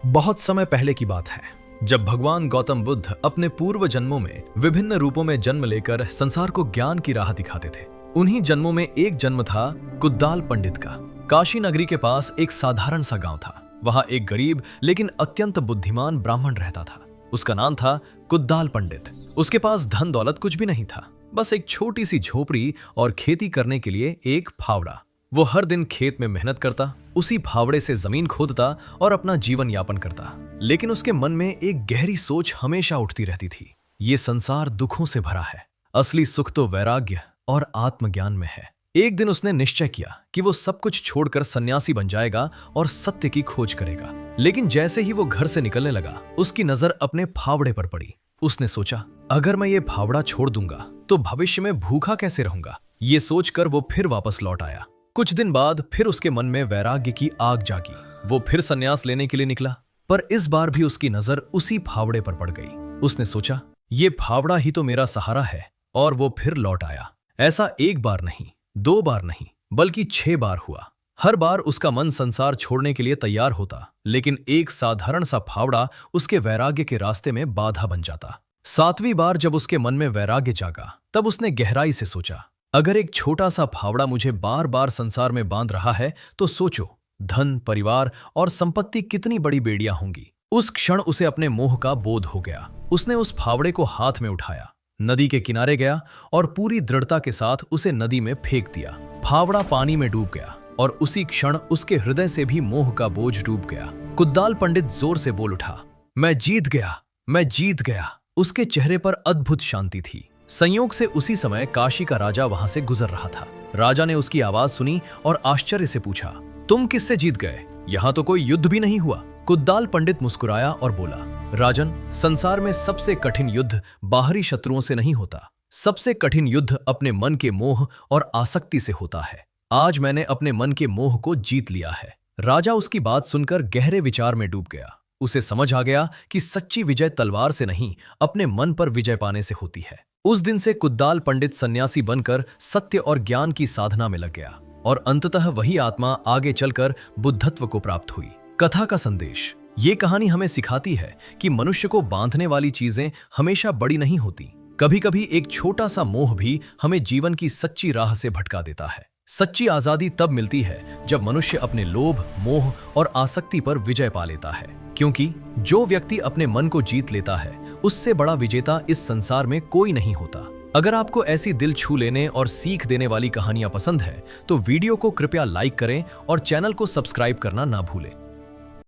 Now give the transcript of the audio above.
बहुत समय पहले की बात है, जब भगवान गौतम बुद्ध अपने पूर्व जन्मों में विभिन्न रूपों में जन्म लेकर संसार को ज्ञान की राह दिखाते थे। उन्हीं जन्मों में एक जन्म था कुद्दाल पंडित का। काशी नगरी के पास एक साधारण सा गांव था। वहां एक गरीब लेकिन अत्यंत बुद्धिमान ब्राह्मण रहता था। उसका नाम था कुद्दाल पंडित। उसके पास धन दौलत कुछ भी नहीं था, बस एक छोटी सी झोपड़ी और खेती करने के लिए एक फावड़ा। वो हर दिन खेत में मेहनत करता, उसी फावड़े से जमीन खोदता और अपना जीवन यापन करता। लेकिन उसके मन में एक गहरी सोच हमेशा उठती रहती थी। ये संसार दुखों से भरा है, असली सुख तो वैराग्य और आत्मज्ञान में है। एक दिन उसने निश्चय किया कि वो सब कुछ छोड़कर सन्यासी बन जाएगा और सत्य की खोज करेगा। लेकिन जैसे ही वो घर से निकलने लगा, उसकी नजर अपने फावड़े पर पड़ी। उसने सोचा, अगर मैं ये फावड़ा छोड़ दूंगा तो भविष्य में भूखा कैसे रहूंगा। ये सोचकर वो फिर वापस लौट आया। कुछ दिन बाद फिर उसके मन में वैराग्य की आग जागी। वो फिर संन्यास लेने के लिए निकला, पर इस बार भी उसकी नजर उसी फावड़े पर पड़ गई। उसने सोचा, ये फावड़ा ही तो मेरा सहारा है, और वो फिर लौट आया। ऐसा एक बार नहीं, 2 बार नहीं, बल्कि 6 बार हुआ। हर बार उसका मन संसार छोड़ने के लिए तैयार होता, लेकिन एक साधारण सा फावड़ा उसके वैराग्य के रास्ते में बाधा बन जाता। 7वीं बार जब उसके मन में वैराग्य जागा, तब उसने गहराई से सोचा, अगर एक छोटा सा फावड़ा मुझे बार बार संसार में बांध रहा है, तो सोचो धन, परिवार और संपत्ति कितनी बड़ी बेड़ियां होंगी। उस क्षण उसे अपने मोह का बोध हो गया। उसने उस फावड़े को हाथ में उठाया, नदी के किनारे गया और पूरी दृढ़ता के साथ उसे नदी में फेंक दिया। फावड़ा पानी में डूब गया और उसी क्षण उसके हृदय से भी मोह का बोझ डूब गया। कुद्दाल पंडित जोर से बोल उठा, मैं जीत गया, मैं जीत गया। उसके चेहरे पर अद्भुत शांति थी। संयोग से उसी समय काशी का राजा वहां से गुजर रहा था। राजा ने उसकी आवाज सुनी और आश्चर्य से पूछा, तुम किससे जीत गए? यहां तो कोई युद्ध भी नहीं हुआ। कुद्दाल पंडित मुस्कुराया और बोला, राजन, संसार में सबसे कठिन युद्ध बाहरी शत्रुओं से नहीं होता। सबसे कठिन युद्ध अपने मन के मोह और आसक्ति से होता है। आज मैंने अपने मन के मोह को जीत लिया है। राजा उसकी बात सुनकर गहरे विचार में डूब गया। उसे समझ आ गया कि सच्ची विजय तलवार से नहीं, अपने मन पर विजय पाने से होती है। उस दिन से कुद्दाल पंडित सन्यासी बनकर सत्य और ज्ञान की साधना में लग गया, और अंततः वही आत्मा आगे चलकर बुद्धत्व को प्राप्त हुई। कथा का संदेश, ये कहानी हमें सिखाती है कि मनुष्य को बांधने वाली चीजें हमेशा बड़ी नहीं होती। कभी कभी एक छोटा सा मोह भी हमें जीवन की सच्ची राह से भटका देता है। सच्ची आजादी तब मिलती है जब मनुष्य अपने लोभ, मोह और आसक्ति पर विजय पा लेता है, क्योंकि जो व्यक्ति अपने मन को जीत लेता है, उससे बड़ा विजेता इस संसार में कोई नहीं होता। अगर आपको ऐसी दिल छू लेने और सीख देने वाली कहानियां पसंद है, तो वीडियो को कृपया लाइक करें और चैनल को सब्सक्राइब करना ना भूलें।